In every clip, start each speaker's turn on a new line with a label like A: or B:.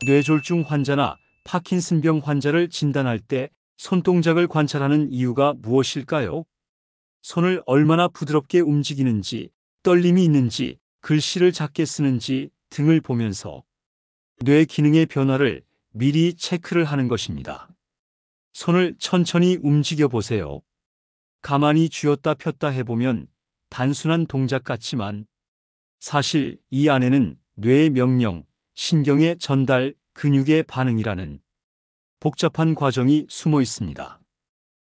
A: 뇌졸중 환자나 파킨슨병 환자를 진단할 때 손동작을 관찰하는 이유가 무엇일까요? 손을 얼마나 부드럽게 움직이는지, 떨림이 있는지, 글씨를 작게 쓰는지 등을 보면서 뇌 기능의 변화를 미리 체크를 하는 것입니다. 손을 천천히 움직여 보세요. 가만히 쥐었다 폈다 해보면 단순한 동작 같지만 사실 이 안에는 뇌의 명령, 신경의 전달, 근육의 반응이라는 복잡한 과정이 숨어 있습니다.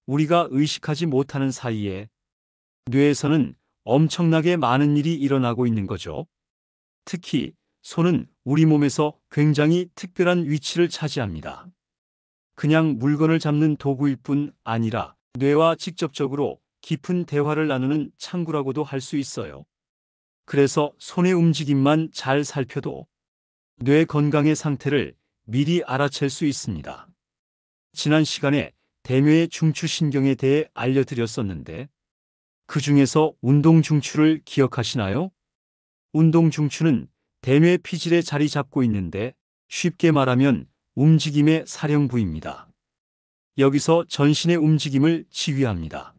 A: 우리가 의식하지 못하는 사이에 뇌에서는 엄청나게 많은 일이 일어나고 있는 거죠. 특히 손은 우리 몸에서 굉장히 특별한 위치를 차지합니다. 그냥 물건을 잡는 도구일 뿐 아니라 뇌와 직접적으로 깊은 대화를 나누는 창구라고도 할 수 있어요. 그래서 손의 움직임만 잘 살펴도 뇌 건강의 상태를 미리 알아챌 수 있습니다. 지난 시간에 대뇌의 중추신경에 대해 알려드렸었는데 그 중에서 운동중추를 기억하시나요? 운동중추는 대뇌 피질에 자리 잡고 있는데 쉽게 말하면 움직임의 사령부입니다. 여기서 전신의 움직임을 지휘합니다.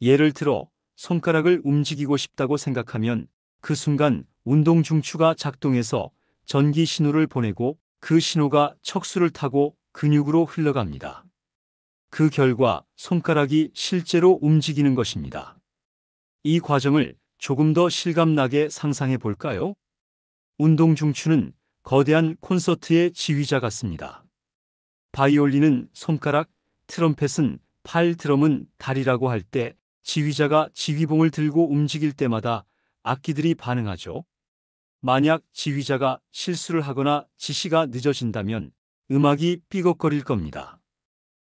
A: 예를 들어 손가락을 움직이고 싶다고 생각하면 그 순간 운동중추가 작동해서 전기 신호를 보내고 그 신호가 척수를 타고 근육으로 흘러갑니다. 그 결과 손가락이 실제로 움직이는 것입니다. 이 과정을 조금 더 실감나게 상상해 볼까요? 운동중추는 거대한 콘서트의 지휘자 같습니다. 바이올린은 손가락, 트럼펫은 팔, 드럼은 다리라고 할 때 지휘자가 지휘봉을 들고 움직일 때마다 악기들이 반응하죠. 만약 지휘자가 실수를 하거나 지시가 늦어진다면 음악이 삐걱거릴 겁니다.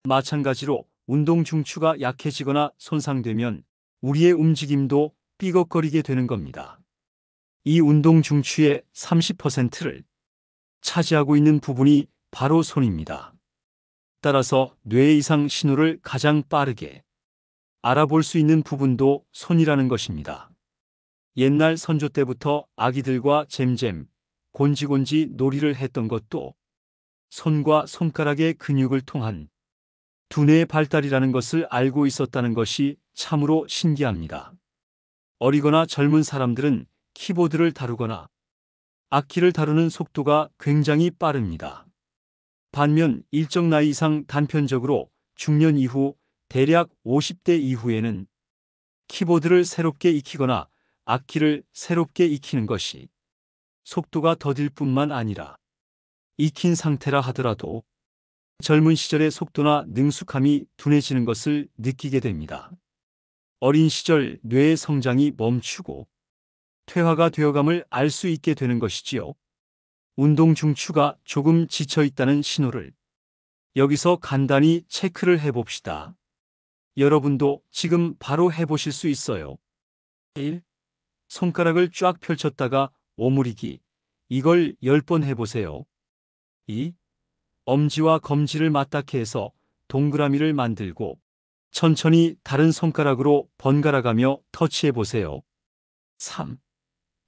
A: 마찬가지로 운동중추가 약해지거나 손상되면 우리의 움직임도 삐걱거리게 되는 겁니다. 이 운동중추의 30%를 차지하고 있는 부분이 바로 손입니다. 따라서 뇌의 이상 신호를 가장 빠르게 알아볼 수 있는 부분도 손이라는 것입니다. 옛날 선조 때부터 아기들과 잼잼, 곤지곤지 놀이를 했던 것도 손과 손가락의 근육을 통한 두뇌의 발달이라는 것을 알고 있었다는 것이 참으로 신기합니다. 어리거나 젊은 사람들은 키보드를 다루거나 악기를 다루는 속도가 굉장히 빠릅니다. 반면 일정 나이 이상 단편적으로 중년 이후 대략 50대 이후에는 키보드를 새롭게 익히거나 악기를 새롭게 익히는 것이 속도가 더딜 뿐만 아니라 익힌 상태라 하더라도 젊은 시절의 속도나 능숙함이 둔해지는 것을 느끼게 됩니다. 어린 시절 뇌의 성장이 멈추고 퇴화가 되어감을 알 수 있게 되는 것이지요. 운동중추가 조금 지쳐 있다는 신호를 여기서 간단히 체크를 해봅시다. 여러분도 지금 바로 해보실 수 있어요. 1. 손가락을 쫙 펼쳤다가 오므리기. 이걸 10번 해보세요. 2. 엄지와 검지를 맞닿게 해서 동그라미를 만들고 천천히 다른 손가락으로 번갈아가며 터치해보세요. 3.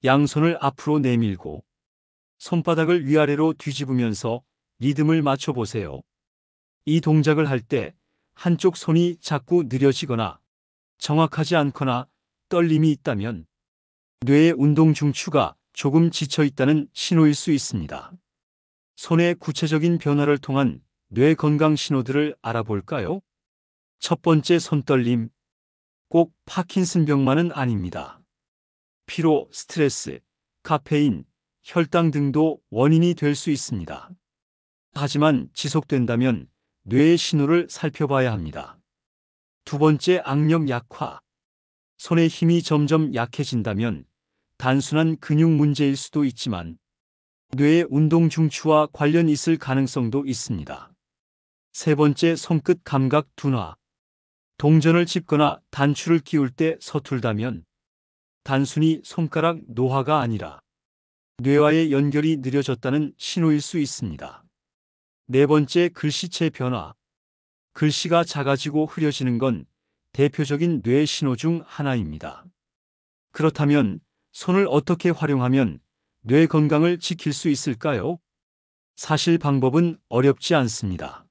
A: 양손을 앞으로 내밀고 손바닥을 위아래로 뒤집으면서 리듬을 맞춰보세요. 이 동작을 할 때 한쪽 손이 자꾸 느려지거나 정확하지 않거나 떨림이 있다면 뇌의 운동중추가 조금 지쳐 있다는 신호일 수 있습니다. 손의 구체적인 변화를 통한 뇌 건강 신호들을 알아볼까요? 첫 번째, 손떨림. 꼭 파킨슨병만은 아닙니다. 피로, 스트레스, 카페인, 혈당 등도 원인이 될 수 있습니다. 하지만 지속된다면 뇌의 신호를 살펴봐야 합니다. 두 번째, 악력 약화. 손의 힘이 점점 약해진다면 단순한 근육 문제일 수도 있지만 뇌의 운동중추와 관련 있을 가능성도 있습니다. 세 번째, 손끝 감각 둔화. 동전을 짚거나 단추를 끼울 때 서툴다면 단순히 손가락 노화가 아니라 뇌와의 연결이 느려졌다는 신호일 수 있습니다. 네 번째, 글씨체 변화. 글씨가 작아지고 흐려지는 건 대표적인 뇌 신호 중 하나입니다. 그렇다면 손을 어떻게 활용하면 뇌 건강을 지킬 수 있을까요? 사실 방법은 어렵지 않습니다.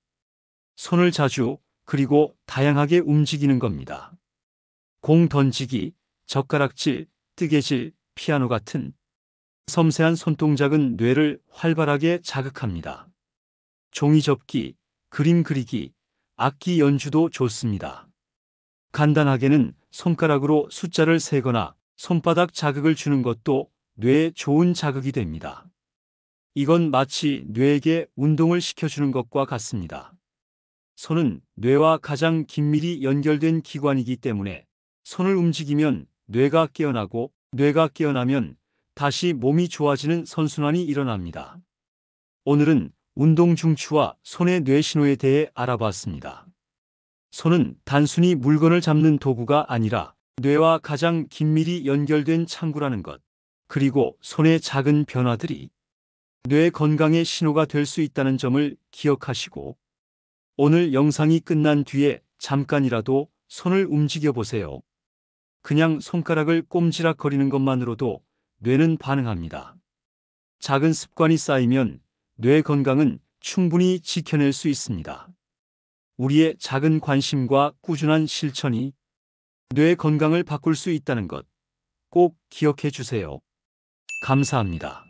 A: 손을 자주 그리고 다양하게 움직이는 겁니다. 공 던지기, 젓가락질, 뜨개질, 피아노 같은 섬세한 손동작은 뇌를 활발하게 자극합니다. 종이 접기, 그림 그리기, 악기 연주도 좋습니다. 간단하게는 손가락으로 숫자를 세거나 손바닥 자극을 주는 것도 뇌에 좋은 자극이 됩니다. 이건 마치 뇌에게 운동을 시켜주는 것과 같습니다. 손은 뇌와 가장 긴밀히 연결된 기관이기 때문에 손을 움직이면 뇌가 깨어나고 뇌가 깨어나면 다시 몸이 좋아지는 선순환이 일어납니다. 오늘은 운동 중추와 손의 뇌 신호에 대해 알아봤습니다. 손은 단순히 물건을 잡는 도구가 아니라 뇌와 가장 긴밀히 연결된 창구라는 것, 그리고 손의 작은 변화들이 뇌 건강의 신호가 될 수 있다는 점을 기억하시고 오늘 영상이 끝난 뒤에 잠깐이라도 손을 움직여 보세요. 그냥 손가락을 꼼지락거리는 것만으로도 뇌는 반응합니다. 작은 습관이 쌓이면 뇌 건강은 충분히 지켜낼 수 있습니다. 우리의 작은 관심과 꾸준한 실천이 뇌 건강을 바꿀 수 있다는 것 꼭 기억해 주세요. 감사합니다.